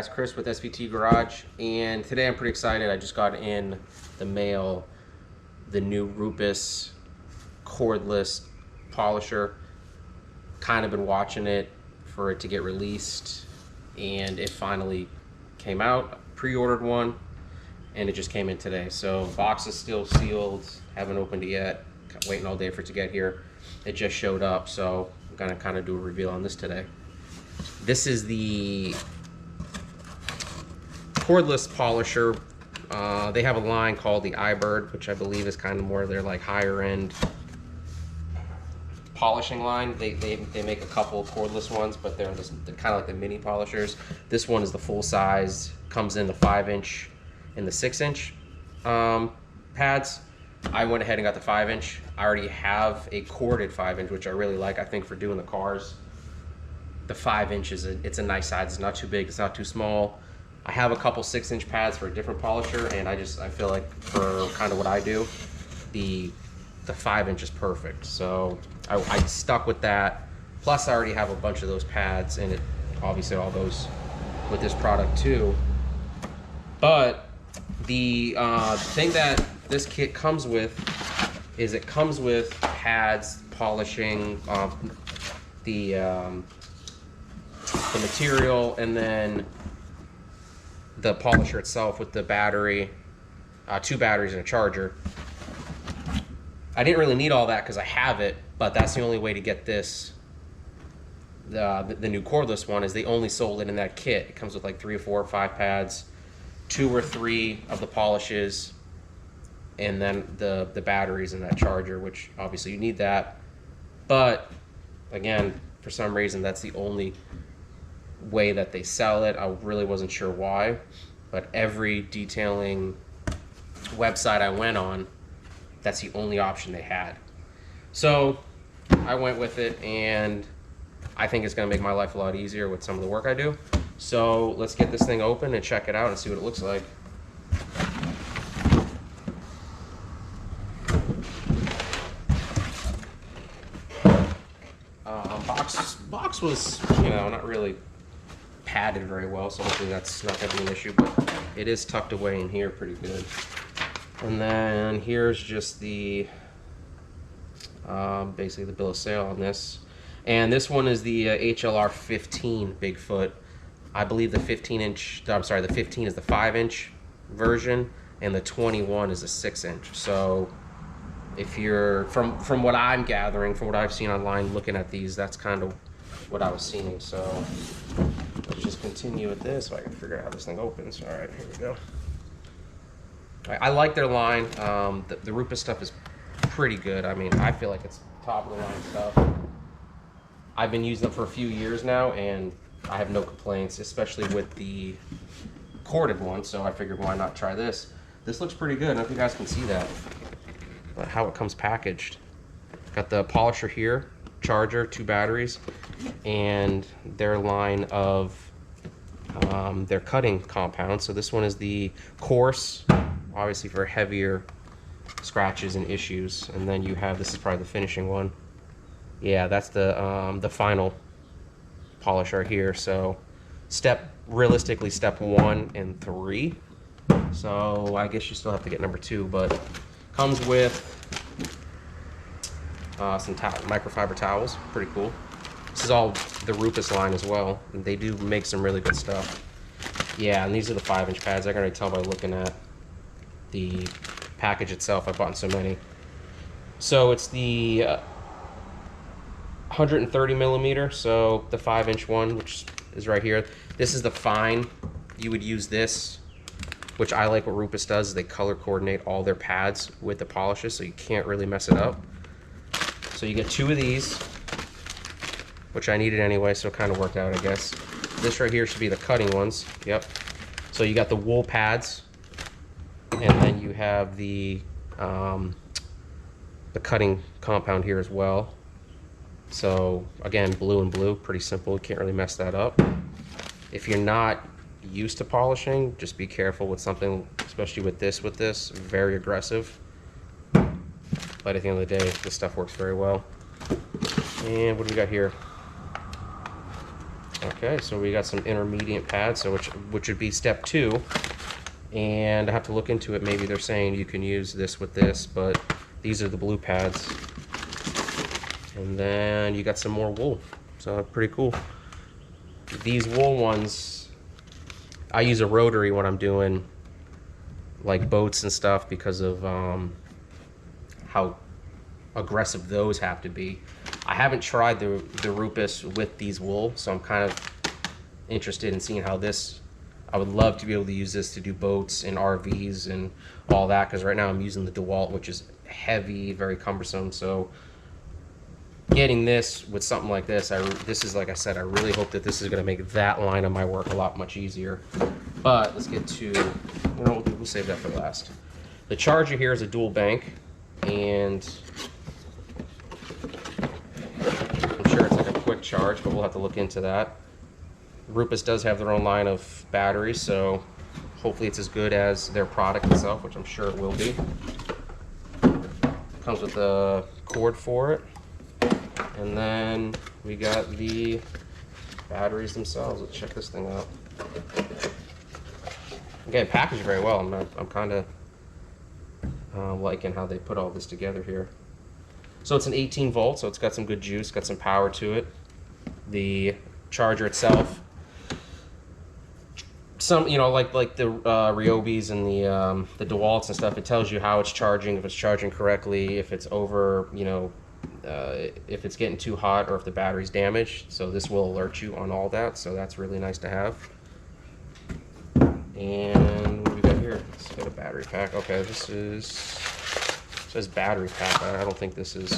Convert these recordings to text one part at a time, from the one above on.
guys, Chris with SVT Garage, and today I'm pretty excited. I just got in the mail the new Rupes cordless polisher. Kind of been watching it for it to get released, and it finally came out. Pre-ordered one, and it just came in today. So box is still sealed, haven't opened it yet. Waiting all day for it to get here. It just showed up, so I'm gonna kind of do a reveal on this today. This is the cordless polisher. They have a line called the ibird, which I believe is kind of more their like higher end polishing line. They make a couple of cordless ones, but they're kind of like the mini polishers. This one is the full size, comes in the 5-inch and the 6-inch pads. I went ahead and got the 5-inch. I already have a corded 5-inch, which I really like. I think for doing the cars, the 5-inch it's a nice size. It's not too big, it's not too small. I have a couple 6-inch pads for a different polisher, and I feel like for kind of what I do, the 5-inch is perfect. So I stuck with that. Plus I already have a bunch of those pads, and it obviously all goes with this product too. But the thing that this kit comes with is it comes with pads, polishing, the material, and then the polisher itself with the battery, 2 batteries and a charger. I didn't really need all that because I have it, but that's the only way to get this. The new cordless one is they only sold it in that kit. It comes with like 3 or 4 or 5 pads, 2 or 3 of the polishes, and then the batteries and that charger, which obviously you need that. But again, for some reason that's the only way that they sell it. I really wasn't sure why, but every detailing website I went on, that's the only option they had. So I went with it, and I think it's gonna make my life a lot easier with some of the work I do. So let's get this thing open and check it out and see what it looks like. Box was, not really padded very well, so hopefully that's not gonna be an issue, but it is tucked away in here pretty good. And then here's just the basically the bill of sale on this. And this one is the HLR 15 Bigfoot. I believe the 15 is the 5-inch version, and the 21 is a 6-inch. So if you're, from what I'm gathering, from what I've seen online looking at these, that's kind of what I was seeing. So let's just continue with this so I can figure out how this thing opens. All right, here we go. I like their line. The Rupes stuff is pretty good. I mean, I feel like it's top of the line stuff. I've been using them for a few years now, and I have no complaints, especially with the corded one. So I figured, why not try this? This looks pretty good. I don't know if you guys can see that, but how it comes packaged. Got the polisher here, charger, 2 batteries, and their line of their cutting compound. So this one is the coarse, obviously for heavier scratches and issues. And then you have, this is probably the finishing one. Yeah, that's the final polisher here. So realistically step 1 and 3. So I guess you still have to get number 2, but comes with some microfiber towels. Pretty cool. This is all the Rupes line as well, and they do make some really good stuff. Yeah, and these are the 5-inch pads. I can already tell by looking at the package itself. I've bought so many. So it's the 130 millimeter, so the 5-inch one, which is right here. This is the fine. You would use this, which I like what Rupes does, is they color coordinate all their pads with the polishes, so you can't really mess it up. So you get 2 of these, which I needed anyway, so it kind of worked out, I guess. This right here should be the cutting ones. Yep. So you got the wool pads, and then you have the cutting compound here as well. So again, blue and blue, pretty simple. You can't really mess that up. If you're not used to polishing, just be careful with something, especially with this, very aggressive. But at the end of the day, this stuff works very well. And what do we got here? Okay, so we got some intermediate pads, so which would be step 2. And I have to look into it. Maybe they're saying you can use this with this, but these are the blue pads. And then you got some more wool, so pretty cool. These wool ones, I use a rotary when I'm doing like boats and stuff because of how aggressive those have to be. I haven't tried the Rupes with these wool, so I'm kind of interested in seeing how this. I would love to be able to use this to do boats and RVs and all that, because right now I'm using the DeWalt, which is heavy, very cumbersome. So getting this with something like this, this is, like I said, I really hope that this is going to make that line of my work a lot much easier. But let's get to, you know, we'll save that for last. The charger here is a dual bank, and I'm sure it's like a quick charge, but we'll have to look into that. Rupes does have their own line of batteries, so hopefully it's as good as their product itself, which I'm sure it will be. Comes with the cord for it. And then we got the batteries themselves. Let's check this thing out. Again, packaged very well. I'm kind of liking how they put all this together here. So it's an 18 volt, so it's got some good juice, got some power to it. The charger itself, some, you know, like the Ryobi's and the DeWalts and stuff, it tells you how it's charging, if it's charging correctly, if it's over, you know, if it's getting too hot or if the battery's damaged. So this will alert you on all that, so that's really nice to have. And what do we got here? Let's get a battery pack. Okay, this says battery pack. I don't think this is,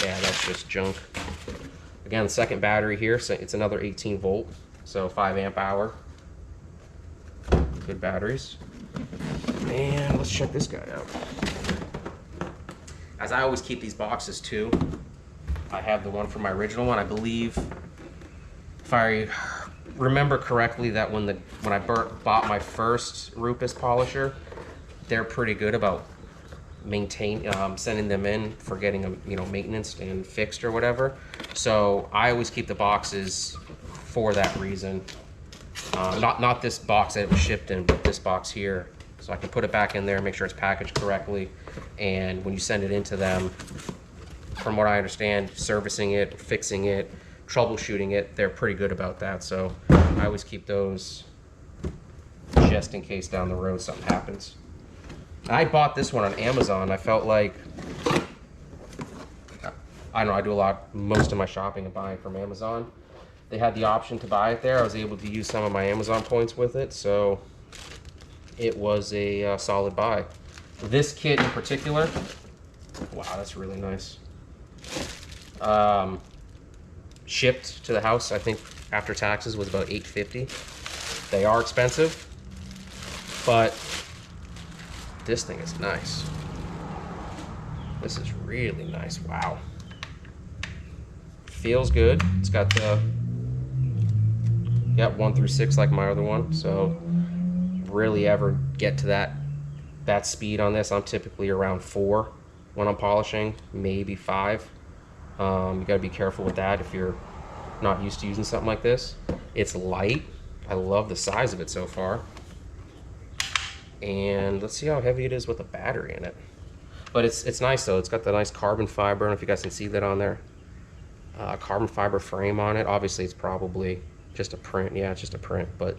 yeah, that's just junk. Again, second battery here, so it's another 18 volt, so 5 amp hour. Good batteries. And let's check this guy out. As I always keep these boxes too, I have the one from my original one. I believe, if I remember correctly, that when I bought my first Rupes polisher, they're pretty good about sending them in for getting them, you know, maintenance and fixed or whatever. So I always keep the boxes for that reason. Not this box that it was shipped in, but this box here. So I can put it back in there, make sure it's packaged correctly, and when you send it into them, from what I understand, servicing it, fixing it, troubleshooting it, they're pretty good about that. So I always keep those just in case down the road something happens. I bought this one on Amazon. I felt like, I don't know, I do most of my shopping and buying from Amazon. They had the option to buy it there. I was able to use some of my Amazon points with it, so it was a solid buy. This kit in particular, wow, that's really nice. Shipped to the house, I think after taxes was about $8.50. They are expensive, but this thing is nice. This is really nice. Wow. Feels good. It's got the 1 through 6 like my other one. So really ever get to that speed on this, I'm typically around 4 when I'm polishing, maybe 5. You gotta be careful with that if you're not used to using something like this. It's light. I love the size of it so far. And let's see how heavy it is with a battery in it. But it's nice though. It's got the nice carbon fiber. I don't know if you guys can see that on there. Carbon fiber frame on it. Obviously it's probably just a print. Yeah, it's just a print, but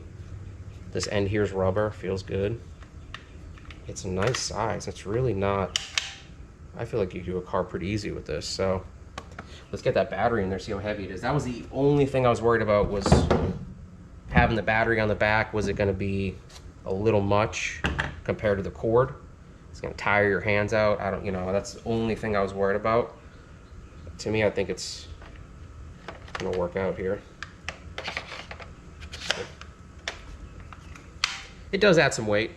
this end here's rubber. Feels good. It's a nice size. It's really not, I feel like you can do a car pretty easy with this. So let's get that battery in there, see how heavy it is. That was the only thing I was worried about, was having the battery on the back. Was it going to be a little much compared to the cord? It's going to tire your hands out. I don't, you know, that's the only thing I was worried about. To me, I think it's going to work out here. It does add some weight.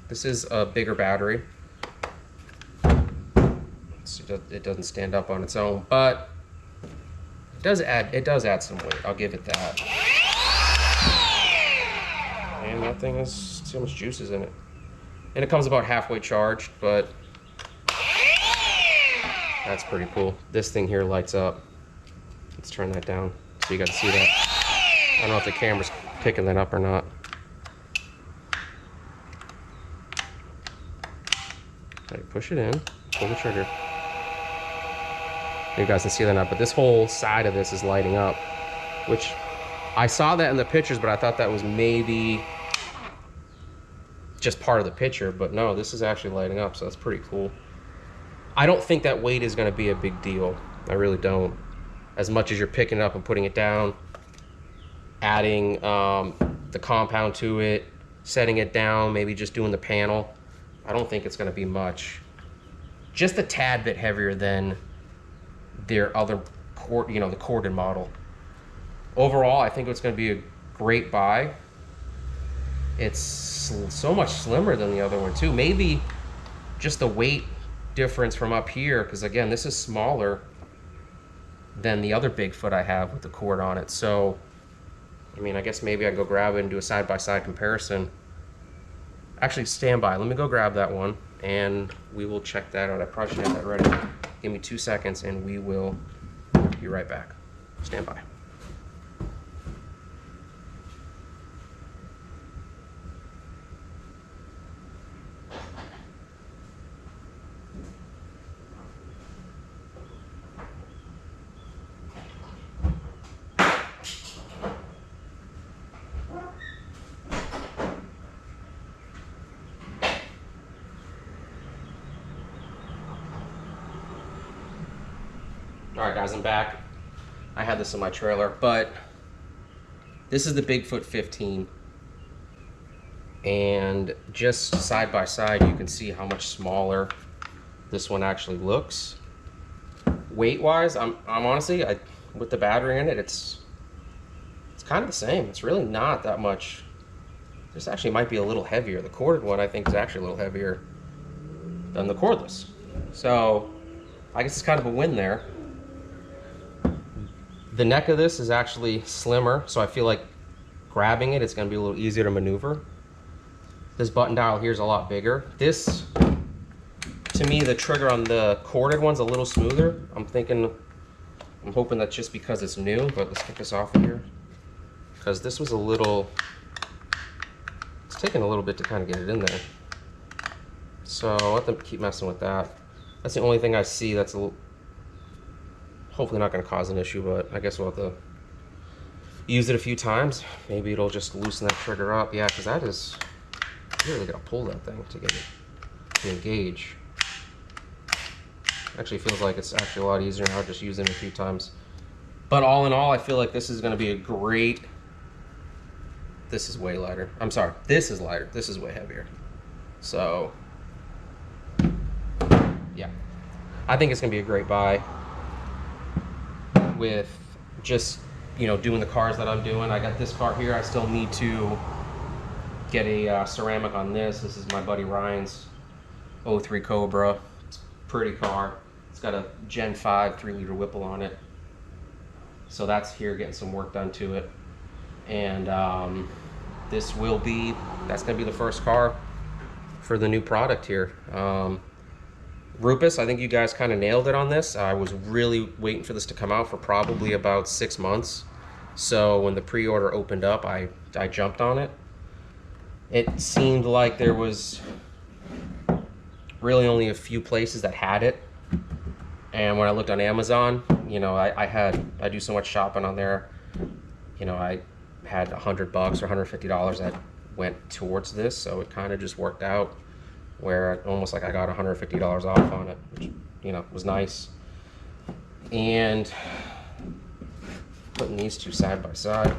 This is a bigger battery. It doesn't stand up on its own, but it does add some weight. I'll give it that. And that thing has so much juices in it. And it comes about halfway charged, but that's pretty cool. This thing here lights up. Let's turn that down so you got to see that. I don't know if the camera's picking that up or not. Okay, push it in, pull the trigger. You guys can see that now, but this whole side of this is lighting up, which I saw that in the pictures, but I thought that was maybe just part of the picture, but no, this is actually lighting up, so that's pretty cool. I don't think that weight is going to be a big deal. I really don't. As much as you're picking it up and putting it down, adding the compound to it, setting it down, maybe just doing the panel, I don't think it's going to be much. Just a tad bit heavier than their other the corded model. Overall, I think it's going to be a great buy. It's so much slimmer than the other one too. Maybe just the weight difference from up here, because again, this is smaller than the other Bigfoot I have with the cord on it. So, I mean, I guess maybe I go grab it and do a side-by-side comparison. Actually, stand by. Let me go grab that one, and we will check that out. I probably should have that ready. Give me 2 seconds, and we will be right back. Stand by. All right, guys, I'm back. I had this in my trailer, but this is the Bigfoot 15. And just side by side, you can see how much smaller this one actually looks. Weight-wise, I'm honestly, with the battery in it, it's kind of the same. It's really not that much. This actually might be a little heavier. The corded one, I think, is actually a little heavier than the cordless. So I guess it's kind of a win there. The neck of this is actually slimmer, so I feel like grabbing it, it's going to be a little easier to maneuver. This button dial here is a lot bigger. This, to me, the trigger on the corded one's a little smoother. I'm hoping that's just because it's new, but let's get this off of here. Because this was it's taking a little bit to kind of get it in there. So I'll have to keep messing with that. That's the only thing I see that's hopefully not going to cause an issue, but I guess we'll have to use it a few times. Maybe it'll just loosen that trigger up. Yeah, because that is, you really got to pull that thing to get it to engage. Actually feels like it's actually a lot easier now just using it a few times. But all in all, I feel like this is going to be a great, this is way lighter. I'm sorry, this is lighter. This is way heavier. So, yeah. I think it's going to be a great buy. With just, doing the cars that I'm doing. I got this car here. I still need to get a ceramic on this. This is my buddy Ryan's 03 Cobra. It's a pretty car. It's got a Gen 5 3-liter Whipple on it. So that's here getting some work done to it. And that's going to be the first car for the new product here. Rupes, I think you guys kind of nailed it on this. I was really waiting for this to come out for probably about 6 months. So when the pre-order opened up, I jumped on it. It seemed like there was really only a few places that had it. And when I looked on Amazon, I do so much shopping on there. I had $100 or $150 that went towards this, so it kind of just worked out where almost like I got $150 off on it, which, was nice. And putting these two side by side,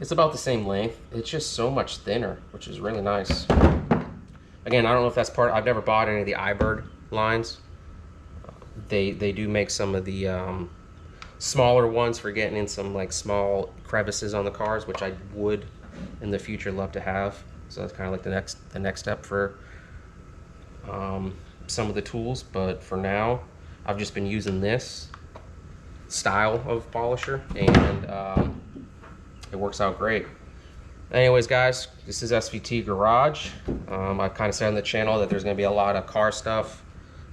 it's about the same length. It's just so much thinner, which is really nice. Again, I don't know if that's I've never bought any of the ibird lines. They do make some of the smaller ones for getting in some like small crevices on the cars, which I would in the future love to have. So that's kind of like the next step for some of the tools. But for now, I've just been using this style of polisher, and it works out great. Anyways, guys, this is SVT Garage. I've kind of said on the channel that there's going to be a lot of car stuff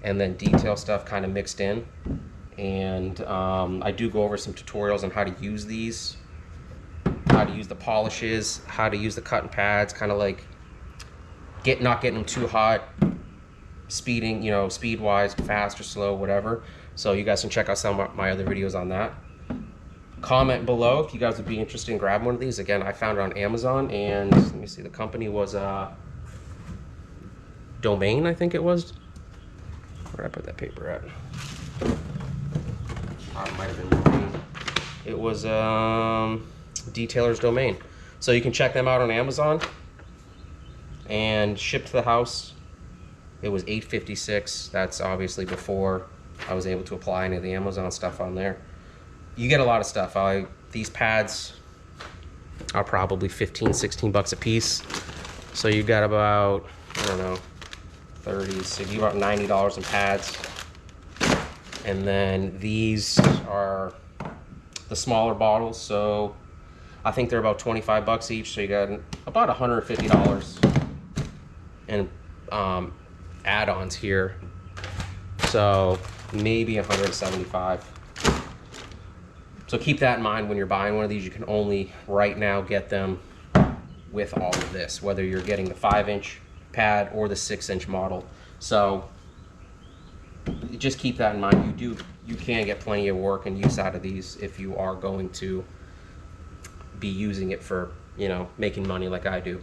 and then detail stuff kind of mixed in. And I do go over some tutorials on how to use these how to use the polishes, how to use the cutting pads, kind of like not getting them too hot, speeding, you know, speed wise, fast or slow, whatever. So you guys can check out some of my other videos on that. Comment below if you guys would be interested in grabbing one of these. Again, I found it on Amazon, and let me see, the company was Domain, I think it was. Where did I put that paper at? It might have been Domain. It was Detailer's Domain. So you can check them out on Amazon, and shipped to the house. It was $8.56. That's obviously before I was able to apply any of the Amazon stuff on there. You get a lot of stuff. These pads are probably 15, 16 bucks a piece. So you got about, I don't know, 30, so you about $90 in pads. And then these are the smaller bottles, so I think they're about 25 bucks each. So you got about $150 in add-ons here. So maybe 175. So keep that in mind when you're buying one of these. You can only right now get them with all of this, whether you're getting the 5-inch pad or the 6-inch model. So just keep that in mind. You can get plenty of work and use out of these if you are going to be using it for, you know, making money like I do.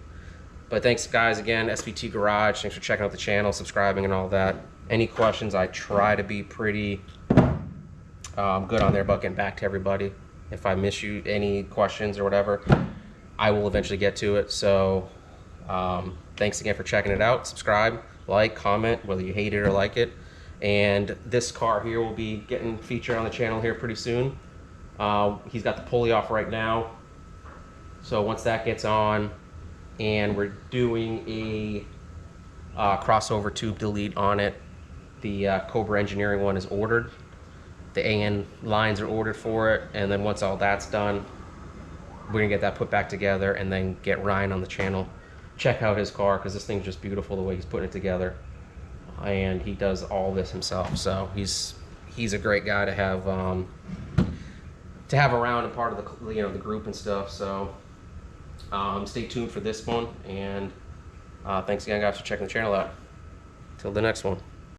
But thanks guys again, SVT Garage. Thanks for checking out the channel, subscribing and all that. Any questions, I try to be pretty good on there about getting back to everybody. If I miss you any questions or whatever, I will eventually get to it. So thanks again for checking it out. Subscribe, like, comment, whether you hate it or like it. And this car here will be getting featured on the channel here pretty soon. He's got the pulley off right now. So once that gets on, and we're doing a crossover tube delete on it, the Cobra Engineering one is ordered. The AN lines are ordered for it, and then once all that's done, we're gonna get that put back together and then get Ryan on the channel. Check out his car, because this thing's just beautiful the way he's putting it together, and he does all this himself. So he's a great guy to have around and part of the, you know, the group and stuff. So stay tuned for this one, and thanks again guys for checking the channel out. Till the next one.